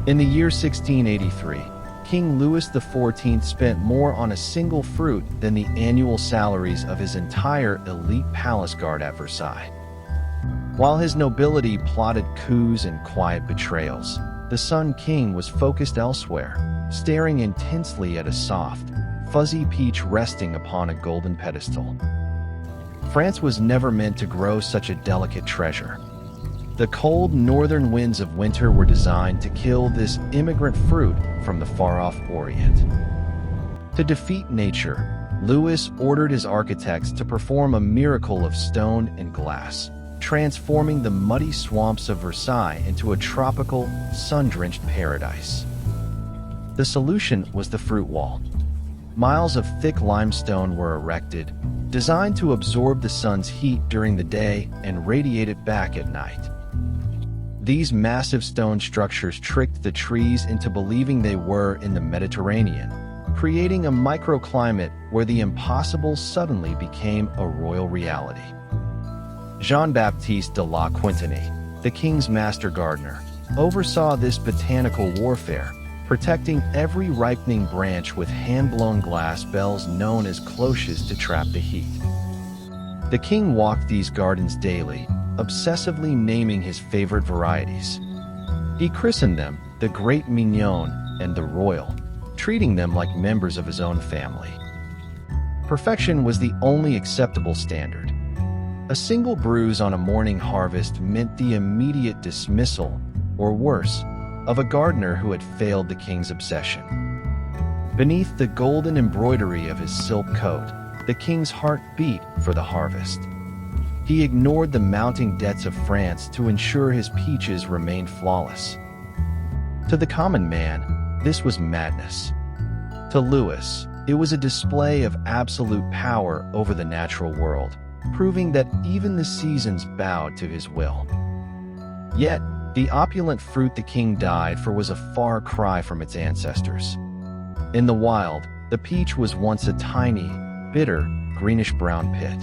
In the year 1683, King Louis XIV spent more on a single fruit than the annual salaries of his entire elite palace guard at Versailles. While his nobility plotted coups and quiet betrayals, the Sun King was focused elsewhere, staring intensely at a soft, fuzzy peach resting upon a golden pedestal. France was never meant to grow such a delicate treasure. The cold northern winds of winter were designed to kill this immigrant fruit from the far-off Orient. To defeat nature, Louis ordered his architects to perform a miracle of stone and glass, transforming the muddy swamps of Versailles into a tropical, sun-drenched paradise. The solution was the fruit wall. Miles of thick limestone were erected, designed to absorb the sun's heat during the day and radiate it back at night. These massive stone structures tricked the trees into believing they were in the Mediterranean, creating a microclimate where the impossible suddenly became a royal reality. Jean-Baptiste de la Quintanille, the king's master gardener, oversaw this botanical warfare, protecting every ripening branch with hand-blown glass bells known as cloches to trap the heat. The king walked these gardens daily, obsessively naming his favorite varieties. He christened them the Great Mignon and the Royal, treating them like members of his own family. Perfection was the only acceptable standard. A single bruise on a morning harvest meant the immediate dismissal, or worse, of a gardener who had failed the king's obsession. Beneath the golden embroidery of his silk coat, the king's heart beat for the harvest. He ignored the mounting debts of France to ensure his peaches remained flawless. To the common man, this was madness. To Louis, it was a display of absolute power over the natural world, proving that even the seasons bowed to his will. Yet, the opulent fruit the king died for was a far cry from its ancestors. In the wild, the peach was once a tiny, bitter, greenish-brown pit.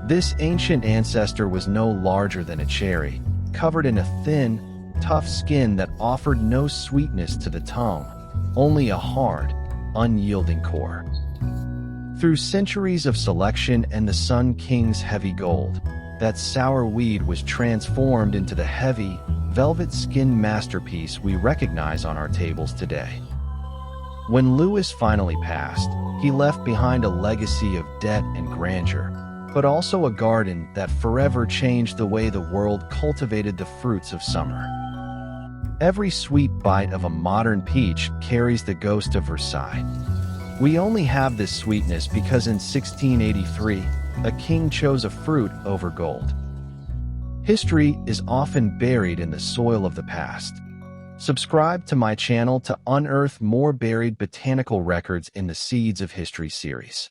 This ancient ancestor was no larger than a cherry, covered in a thin, tough skin that offered no sweetness to the tongue, only a hard, unyielding core. Through centuries of selection and the Sun King's heavy gold, that sour weed was transformed into the heavy, velvet-skinned masterpiece we recognize on our tables today. When Louis finally passed, he left behind a legacy of debt and grandeur, but also a garden that forever changed the way the world cultivated the fruits of summer. Every sweet bite of a modern peach carries the ghost of Versailles. We only have this sweetness because in 1683, a king chose a fruit over gold. History is often buried in the soil of the past. Subscribe to my channel to unearth more buried botanical records in the Seeds of History series.